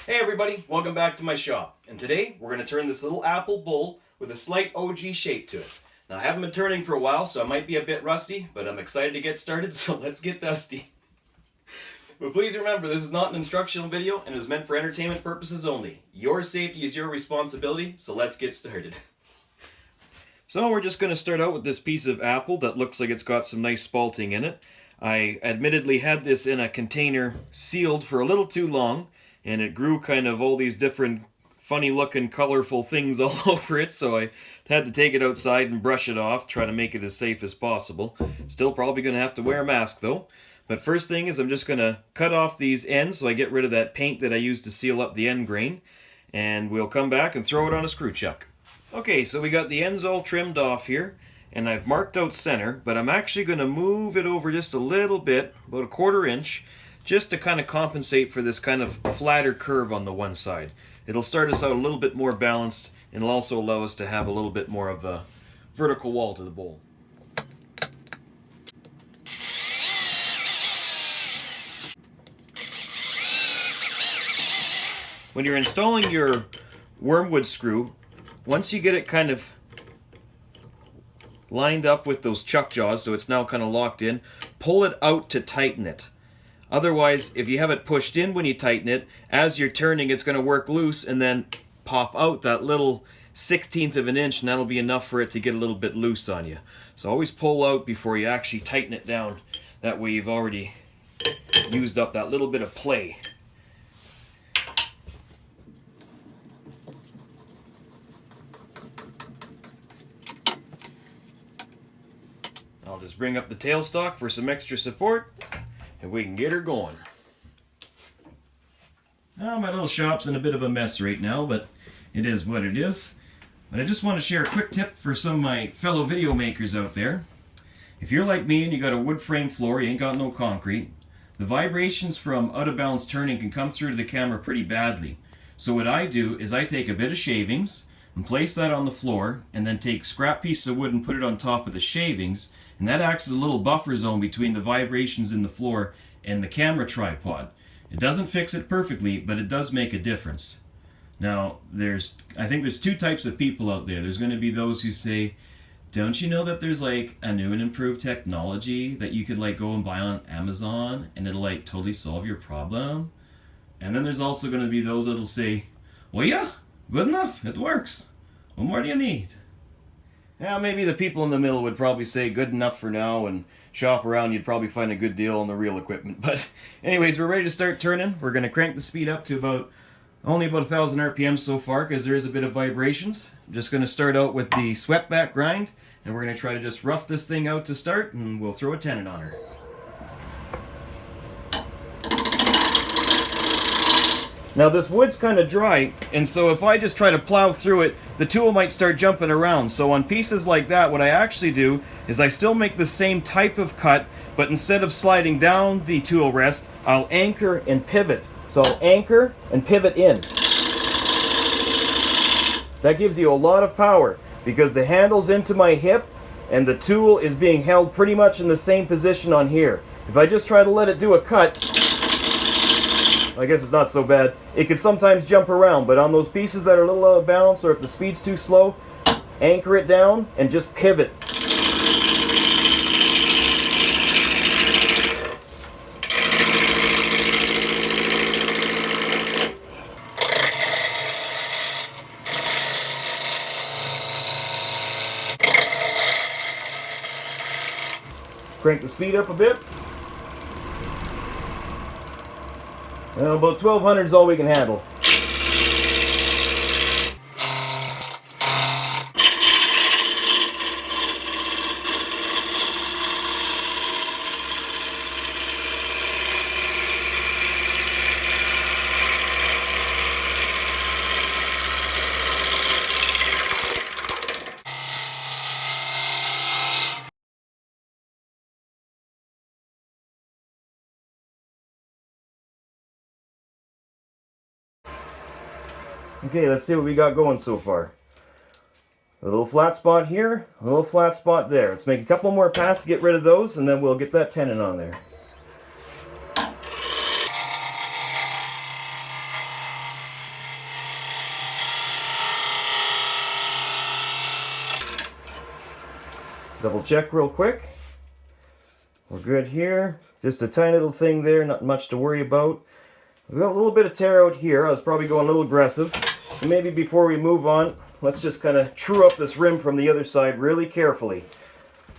Hey everybody, welcome back to my shop. And today we're going to turn this little apple bowl with a slight Ogee shape to it. Now I haven't been turning for a while, so I might be a bit rusty, but I'm excited to get started, so let's get dusty. But please remember, this is not an instructional video and is meant for entertainment purposes only. Your safety is your responsibility, so let's get started. So we're just going to start out with this piece of apple that looks like it's got some nice spalting in it. I admittedly had this in a container sealed for a little too long, and it grew kind of all these different funny looking colorful things all over it, so I had to take it outside and brush it off, try to make it as safe as possible. Still probably going to have to wear a mask though. But first thing is I'm just going to cut off these ends so I get rid of that paint that I used to seal up the end grain, and we'll come back and throw it on a screw chuck. Okay, so we got the ends all trimmed off here, and I've marked out center, but I'm actually going to move it over just a little bit, about a 1/4 inch, just to kind of compensate for this kind of flatter curve on the one side. It'll start us out a little bit more balanced, and it'll also allow us to have a little bit more of a vertical wall to the bowl. When you're installing your wormwood screw, once you get it kind of lined up with those chuck jaws, so it's now kind of locked in, pull it out to tighten it. Otherwise, if you have it pushed in when you tighten it, as you're turning, it's going to work loose and then pop out that little 1/16 of an inch, and that'll be enough for it to get a little bit loose on you. So always pull out before you actually tighten it down. That way you've already used up that little bit of play. I'll just bring up the tailstock for some extra support, and we can get her going. Well, my little shop's in a bit of a mess right now, but it is what it is. But I just want to share a quick tip for some of my fellow video makers out there. If you're like me and you got a wood frame floor, you ain't got no concrete, the vibrations from out of balance turning can come through to the camera pretty badly. So what I do is I take a bit of shavings and place that on the floor, and then take scrap piece of wood and put it on top of the shavings, and that acts as a little buffer zone between the vibrations in the floor and the camera tripod. It doesn't fix it perfectly, but it does make a difference. Now, I think there's two types of people out there. There's going to be those who say, don't you know that there's like a new and improved technology that you could like go and buy on Amazon and it'll like totally solve your problem? And then there's also going to be those that'll say, well yeah, good enough, it works. What more do you need? Yeah, maybe the people in the middle would probably say good enough for now, and shop around, you'd probably find a good deal on the real equipment. But anyways, we're ready to start turning. We're going to crank the speed up to only about 1,000 RPM so far, because there is a bit of vibrations. I'm just going to start out with the swept back grind, and we're going to try to just rough this thing out to start, and we'll throw a tenon on her. Now this wood's kind of dry, and so if I just try to plow through it, the tool might start jumping around. So on pieces like that, what I actually do is I still make the same type of cut, but instead of sliding down the tool rest, I'll anchor and pivot. So I'll anchor and pivot in. That gives you a lot of power, because the handle's into my hip, and the tool is being held pretty much in the same position on here. If I just try to let it do a cut, I guess it's not so bad. It could sometimes jump around, but on those pieces that are a little out of balance, or if the speed's too slow, anchor it down and just pivot. Crank the speed up a bit. About 1,200 is all we can handle. Okay, let's see what we got going so far. A little flat spot here, a little flat spot there. Let's make a couple more passes to get rid of those, and then we'll get that tenon on there. Double check real quick. We're good here. Just a tiny little thing there, not much to worry about. We've got a little bit of tear out here. I was probably going a little aggressive. So maybe before we move on, let's just kind of true up this rim from the other side really carefully.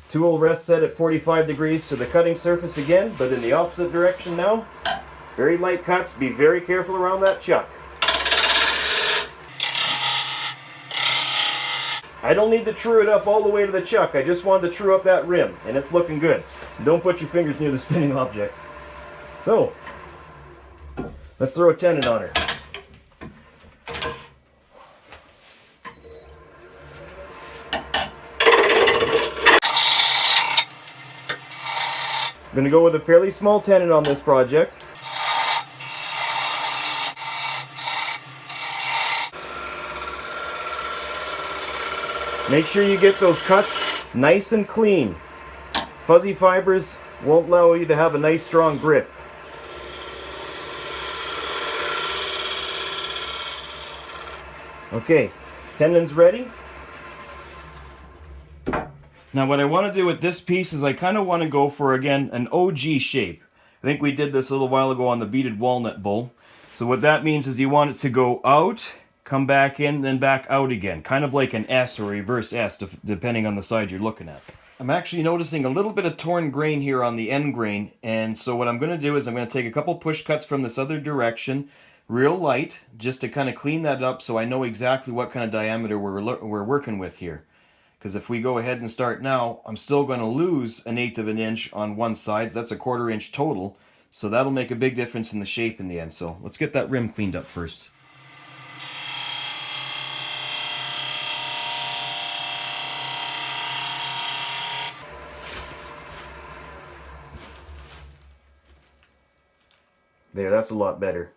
Tool rest set at 45 degrees to the cutting surface again, but in the opposite direction now. Very light cuts. Be very careful around that chuck. I don't need to true it up all the way to the chuck. I just wanted to true up that rim, and it's looking good. Don't put your fingers near the spinning objects. So, let's throw a tenon on her. I'm going to go with a fairly small tenon on this project. Make sure you get those cuts nice and clean. Fuzzy fibers won't allow you to have a nice strong grip. Okay, tenon's ready. Now what I want to do with this piece is I kind of want to go for, again, an Ogee shape. I think we did this a little while ago on the Beaded Walnut Bowl. So what that means is you want it to go out, come back in, then back out again. Kind of like an S or reverse S, depending on the side you're looking at. I'm actually noticing a little bit of torn grain here on the end grain, and so what I'm going to do is I'm going to take a couple push cuts from this other direction, real light, just to kind of clean that up so I know exactly what kind of diameter we're working with here. Because if we go ahead and start now, I'm still going to lose 1/8 of an inch on one side. So that's a 1/4 inch total. So that'll make a big difference in the shape in the end. So let's get that rim cleaned up first. There, that's a lot better.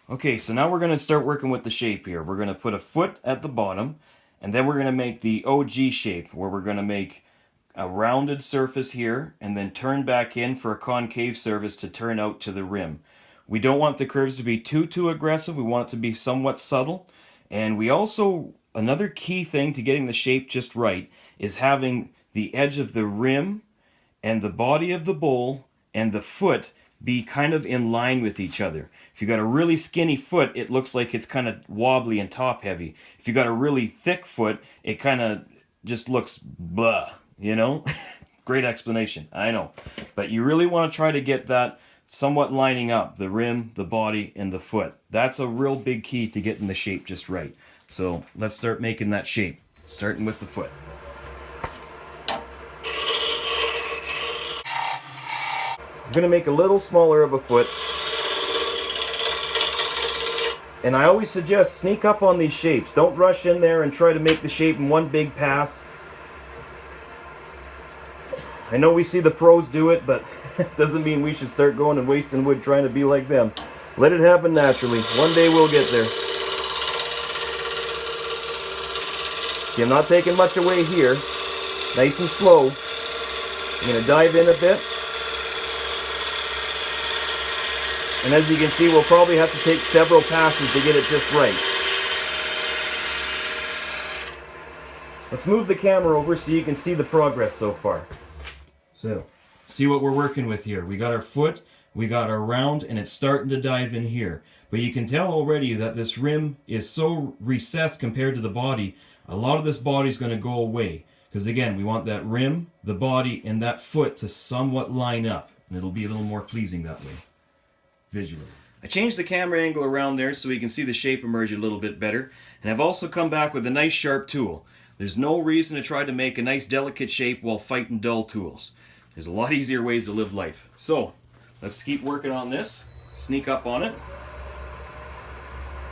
Okay, so now we're going to start working with the shape here. We're going to put a foot at the bottom, and then we're going to make the Ogee shape, where we're going to make a rounded surface here, and then turn back in for a concave surface to turn out to the rim. We don't want the curves to be too aggressive. We want it to be somewhat subtle. And we also, another key thing to getting the shape just right is having the edge of the rim and the body of the bowl and the foot be kind of in line with each other. If you got a really skinny foot, it looks like it's kind of wobbly and top heavy. If you got a really thick foot, it kind of just looks blah, you know? Great explanation, I know. But you really want to try to get that somewhat lining up, the rim, the body, and the foot. That's a real big key to getting the shape just right. So let's start making that shape, starting with the foot. I'm going to make a little smaller of a foot. And I always suggest sneak up on these shapes. Don't rush in there and try to make the shape in one big pass. I know we see the pros do it, but it doesn't mean we should start going and wasting wood trying to be like them. Let it happen naturally. One day we'll get there. See, I'm not taking much away here. Nice and slow. I'm going to dive in a bit. And as you can see, we'll probably have to take several passes to get it just right. Let's move the camera over so you can see the progress so far. So, see what we're working with here. We got our foot, we got our round, and it's starting to dive in here. But you can tell already that this rim is so recessed compared to the body, a lot of this body is going to go away. Because again, we want that rim, the body, and that foot to somewhat line up. And it'll be a little more pleasing that way. Visually. I changed the camera angle around there so we can see the shape emerge a little bit better, and I've also come back with a nice sharp tool. There's no reason to try to make a nice delicate shape while fighting dull tools. There's a lot easier ways to live life. So, let's keep working on this. Sneak up on it.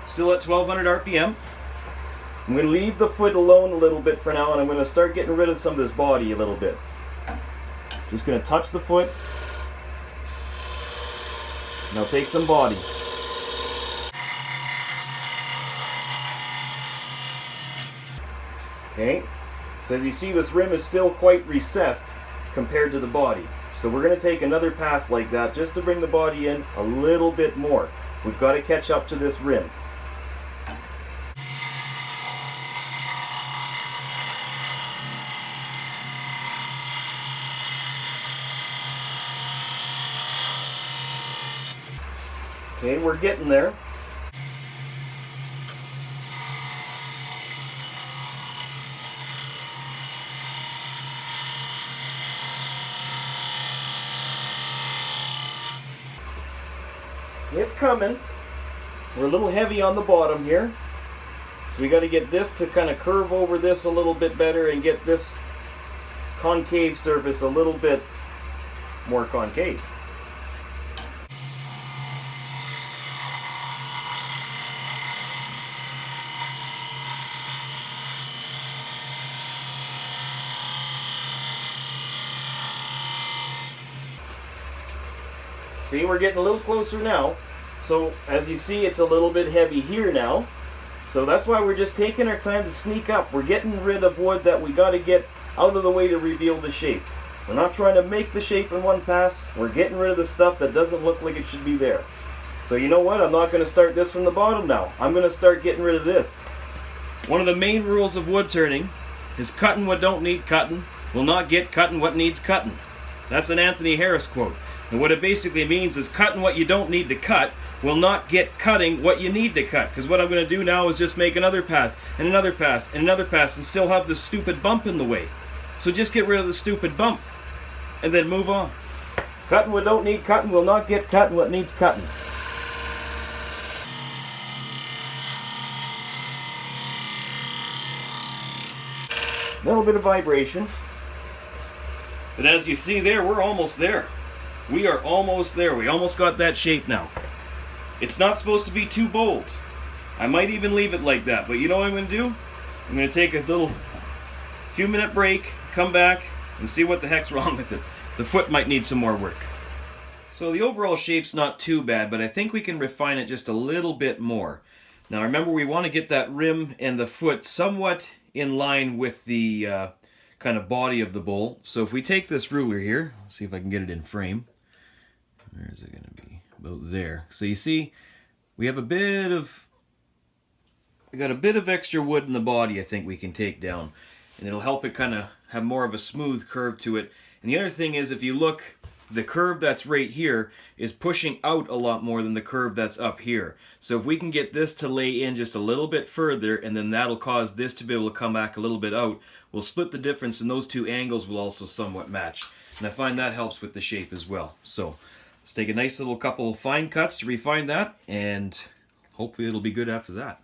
Still at 1200 RPM. I'm going to leave the foot alone a little bit for now, and I'm going to start getting rid of some of this body a little bit. Just going to touch the foot. Now take some body. Okay, so as you see, this rim is still quite recessed compared to the body. So we're going to take another pass like that just to bring the body in a little bit more. We've got to catch up to this rim. Okay, we're getting there. It's coming. We're a little heavy on the bottom here. So we got to get this to kind of curve over this a little bit better and get this concave surface a little bit more concave. See, we're getting a little closer now. So as you see, it's a little bit heavy here now. So that's why we're just taking our time to sneak up. We're getting rid of wood that we got to get out of the way to reveal the shape. We're not trying to make the shape in one pass. We're getting rid of the stuff that doesn't look like it should be there. So you know what? I'm not going to start this from the bottom now. I'm going to start getting rid of this. One of the main rules of wood turning is cutting what don't need cutting will not get cutting what needs cutting. That's an Anthony Harris quote. And what it basically means is cutting what you don't need to cut will not get cutting what you need to cut. Because what I'm going to do now is just make another pass, and another pass, and another pass, and still have this stupid bump in the way. So just get rid of the stupid bump, and then move on. Cutting what don't need cutting will not get cutting what needs cutting. A little bit of vibration. But as you see there, we're almost there. We are almost there. We almost got that shape now. It's not supposed to be too bold. I might even leave it like that. But you know what I'm going to do? I'm going to take a little few minute break, come back, and see what the heck's wrong with it. The foot might need some more work. So the overall shape's not too bad, but I think we can refine it just a little bit more. Now remember, we want to get that rim and the foot somewhat in line with the kind of body of the bowl. So if we take this ruler here, let's see if I can get it in frame. Where is it going to be? About there. So you see, we got a bit of extra wood in the body I think we can take down. And it'll help it kind of have more of a smooth curve to it. And the other thing is, if you look, the curve that's right here is pushing out a lot more than the curve that's up here. So if we can get this to lay in just a little bit further, and then that'll cause this to be able to come back a little bit out, we'll split the difference, and those two angles will also somewhat match. And I find that helps with the shape as well. So let's take a nice little couple fine cuts to refine that, and hopefully it'll be good after that.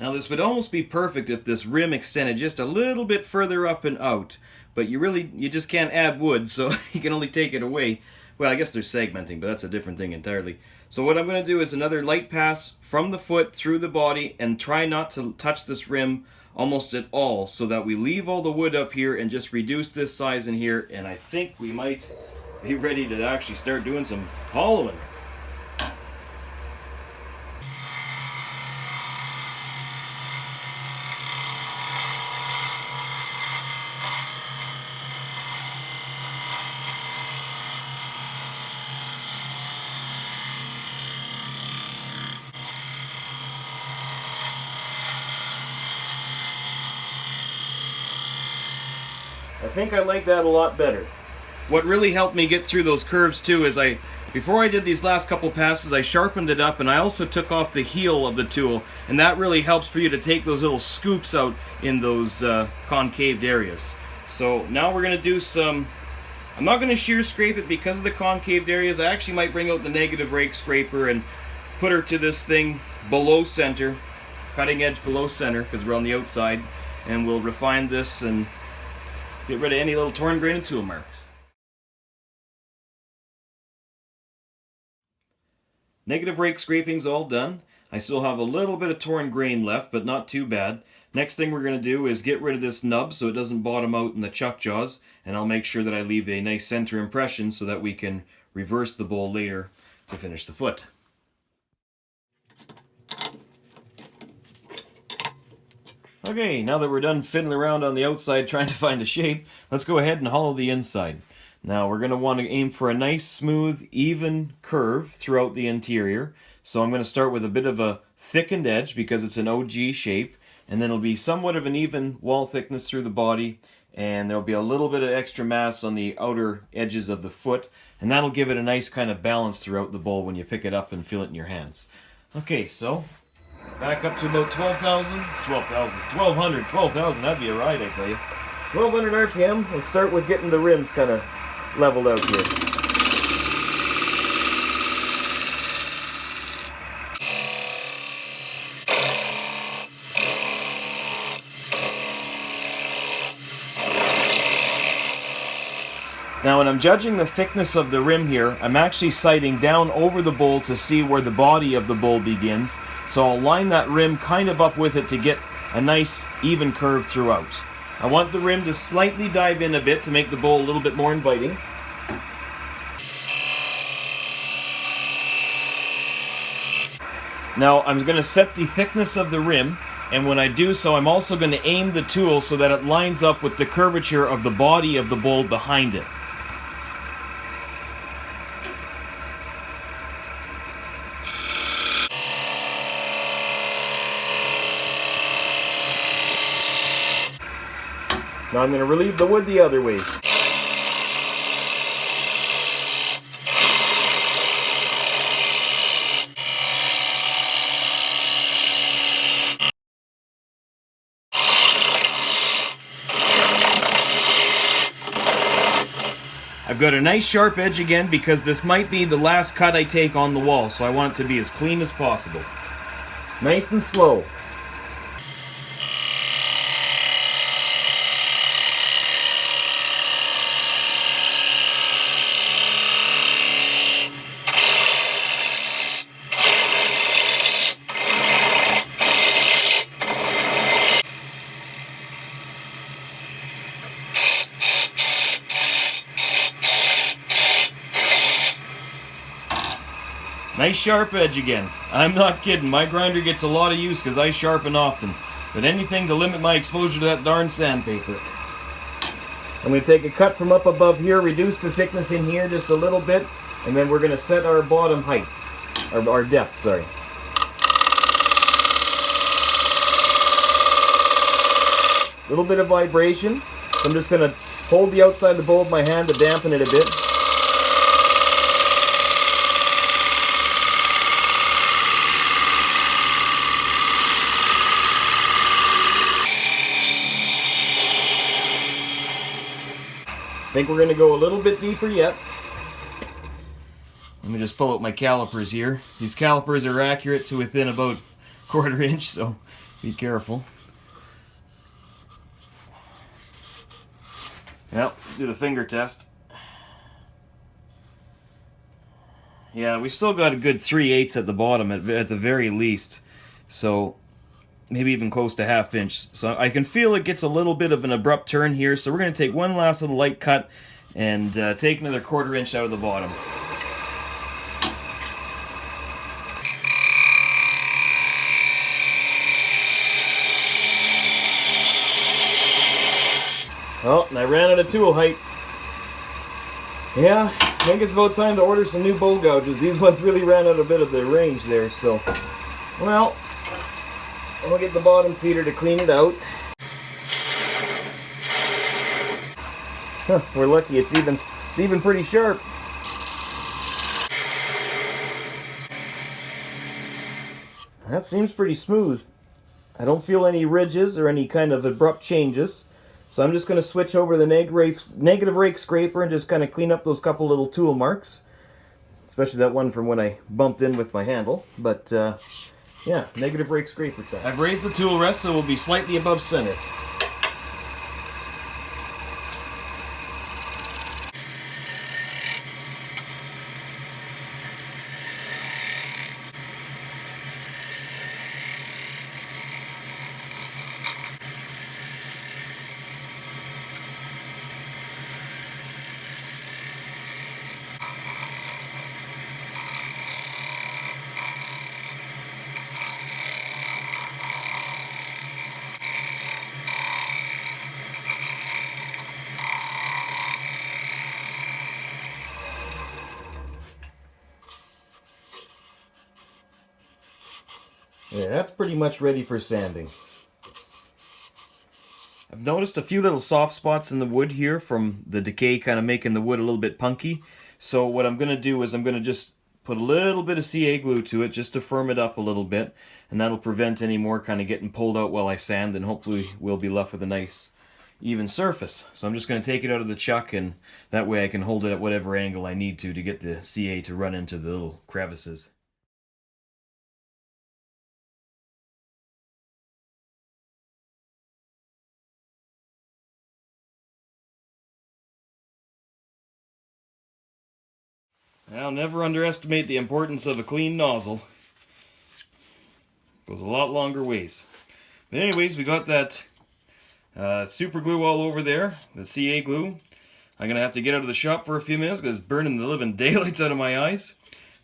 Now this would almost be perfect if this rim extended just a little bit further up and out, but you just can't add wood, so you can only take it away. Well, I guess there's segmenting, but that's a different thing entirely. So what I'm going to do is another light pass from the foot through the body, and try not to touch this rim almost at all, so that we leave all the wood up here and just reduce this size in here, and I think we might be ready to actually start doing some hollowing. I think I like that a lot better. What really helped me get through those curves too is before I did these last couple passes, I sharpened it up, and I also took off the heel of the tool, and that really helps for you to take those little scoops out in those concaved areas. So now we're going to do some, I'm not going to shear scrape it because of the concaved areas. I actually might bring out the negative rake scraper and put her to this thing below center, cutting edge below center, because we're on the outside, and we'll refine this and get rid of any little torn grain and tool marks. Negative rake scraping's all done. I still have a little bit of torn grain left, but not too bad. Next thing we're going to do is get rid of this nub so it doesn't bottom out in the chuck jaws, and I'll make sure that I leave a nice center impression so that we can reverse the bowl later to finish the foot. Okay, now that we're done fiddling around on the outside trying to find a shape, let's go ahead and hollow the inside. Now we're going to want to aim for a nice, smooth, even curve throughout the interior. So I'm going to start with a bit of a thickened edge because it's an Ogee shape, and then it'll be somewhat of an even wall thickness through the body, and there'll be a little bit of extra mass on the outer edges of the foot, and that'll give it a nice kind of balance throughout the bowl when you pick it up and feel it in your hands. Okay, so back up to about 12,000, that'd be a ride, I tell you. 1200 RPM, let's start with getting the rims kind of leveled out here. Now when I'm judging the thickness of the rim here, I'm actually sighting down over the bowl to see where the body of the bowl begins. So I'll line that rim kind of up with it to get a nice even curve throughout. I want the rim to slightly dive in a bit to make the bowl a little bit more inviting. Now I'm going to set the thickness of the rim, and when I do so I'm also going to aim the tool so that it lines up with the curvature of the body of the bowl behind it. Now I'm going to relieve the wood the other way. I've got a nice sharp edge again because this might be the last cut I take on the wall, so I want it to be as clean as possible. Nice and slow. Nice sharp edge again. I'm not kidding, my grinder gets a lot of use because I sharpen often. But anything to limit my exposure to that darn sandpaper. I'm going to take a cut from up above here, reduce the thickness in here just a little bit, and then we're going to set our bottom height, our depth, sorry. A little bit of vibration. So I'm just going to hold the outside of the bowl with my hand to dampen it a bit. I think we're going to go a little bit deeper yet. Let me just pull out my calipers here. These calipers are accurate to within about 1/4 inch, so be careful. Well, do the finger test. Yeah, we still got a good 3/8 at the bottom at the very least. So maybe even close to 1/2 inch. So I can feel it gets a little bit of an abrupt turn here, so we're going to take one last little light cut and take another 1/4 inch out of the bottom. Oh, and I ran out of tool height. Yeah, I think it's about time to order some new bowl gouges. These ones really ran out a bit of their range there, so well, I'm going to get the bottom feeder to clean it out. Huh, we're lucky, it's even pretty sharp. That seems pretty smooth. I don't feel any ridges or any kind of abrupt changes. So I'm just going to switch over the negative rake scraper and just kind of clean up those couple little tool marks. Especially that one from when I bumped in with my handle. But yeah, negative rake scraper time. I've raised the tool rest so we'll be slightly above center. Yeah, that's pretty much ready for sanding. I've noticed a few little soft spots in the wood here from the decay kind of making the wood a little bit punky. So what I'm going to do is I'm going to just put a little bit of CA glue to it just to firm it up a little bit. And that'll prevent any more kind of getting pulled out while I sand, and hopefully we'll be left with a nice even surface. So I'm just going to take it out of the chuck, and that way I can hold it at whatever angle I need to get the CA to run into the little crevices. I'll never underestimate the importance of a clean nozzle. Goes a lot longer ways. But anyways, we got that super glue all over there, the CA glue. I'm going to have to get out of the shop for a few minutes because it's burning the living daylights out of my eyes.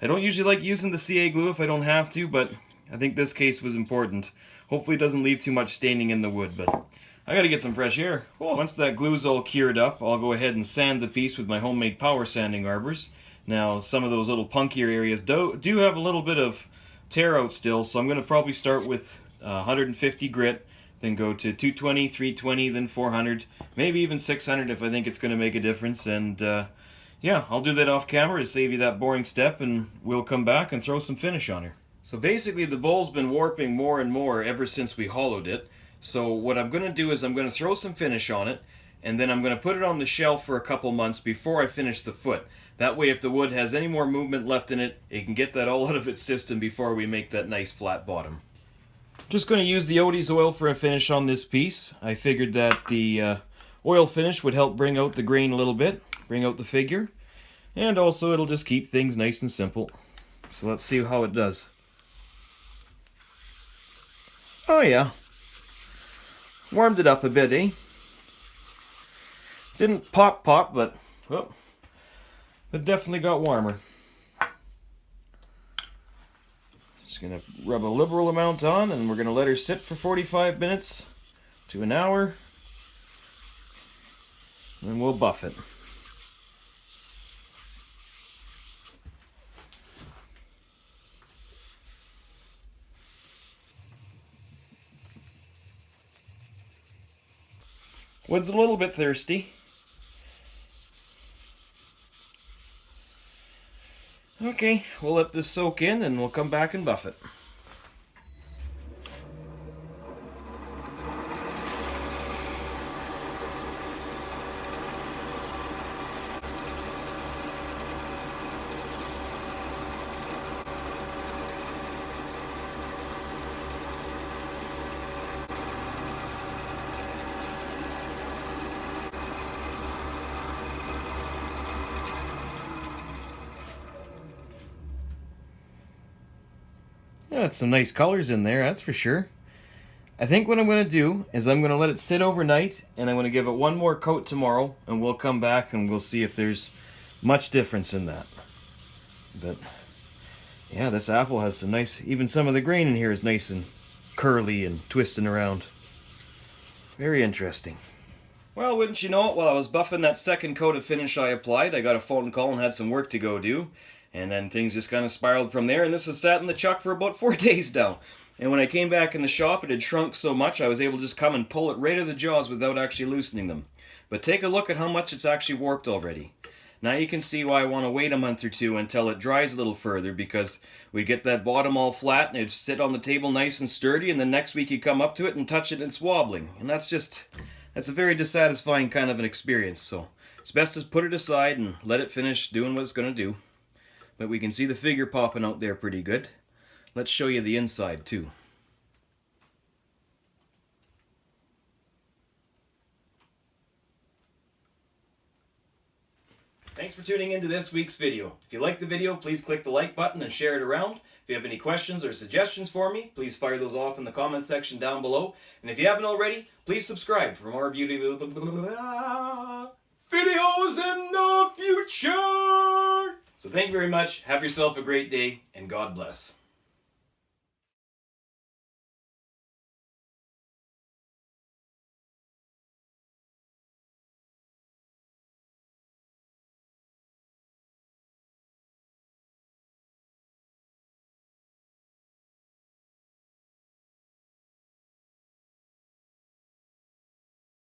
I don't usually like using the CA glue if I don't have to, but I think this case was important. Hopefully it doesn't leave too much staining in the wood, but I got to get some fresh air. Once that glue's all cured up, I'll go ahead and sand the piece with my homemade power sanding arbors. Now, some of those little punkier areas do have a little bit of tear out still, so I'm going to probably start with 150 grit, then go to 220, 320, then 400, maybe even 600 if I think it's going to make a difference. And yeah, I'll do that off camera to save you that boring step, and we'll come back and throw some finish on her. So basically the bowl's been warping more and more ever since we hollowed it. So what I'm going to do is I'm going to throw some finish on it, and then I'm going to put it on the shelf for a couple months before I finish the foot. That way if the wood has any more movement left in it, it can get that all out of its system before we make that nice flat bottom. Just going to use the Ogee's oil for a finish on this piece. I figured that the oil finish would help bring out the grain a little bit, bring out the figure, and also it'll just keep things nice and simple. So let's see how it does. Oh yeah, warmed it up a bit, eh? Didn't pop, but well, it definitely got warmer. Just gonna rub a liberal amount on, and we're gonna let her sit for 45 minutes to an hour, and we'll buff it. Wood's a little bit thirsty. Okay, we'll let this soak in and we'll come back and buff it. Yeah, that's some nice colors in there, that's for sure. I think what I'm going to do is I'm going to let it sit overnight, and I'm going to give it one more coat tomorrow, and we'll come back and we'll see if there's much difference in that. But yeah, this apple has some nice, even some of the grain in here is nice and curly and twisting around. Very interesting. Well, wouldn't you know it, while I was buffing that second coat of finish I applied, I got a phone call and had some work to go do. And then things just kind of spiraled from there, and this has sat in the chuck for about 4 days now. And when I came back in the shop, it had shrunk so much I was able to just come and pull it right out of the jaws without actually loosening them. But take a look at how much it's actually warped already. Now you can see why I want to wait a month or two until it dries a little further, because we get that bottom all flat and it'd sit on the table nice and sturdy, and then next week you come up to it and touch it and it's wobbling. And that's a very dissatisfying kind of an experience. So it's best to put it aside and let it finish doing what it's going to do. But we can see the figure popping out there pretty good. Let's show you the inside too. Thanks for tuning into this week's video. If you liked the video, please click the like button and share it around. If you have any questions or suggestions for me, please fire those off in the comment section down below. And if you haven't already, please subscribe for more videos in the future. So thank you very much, have yourself a great day, and God bless.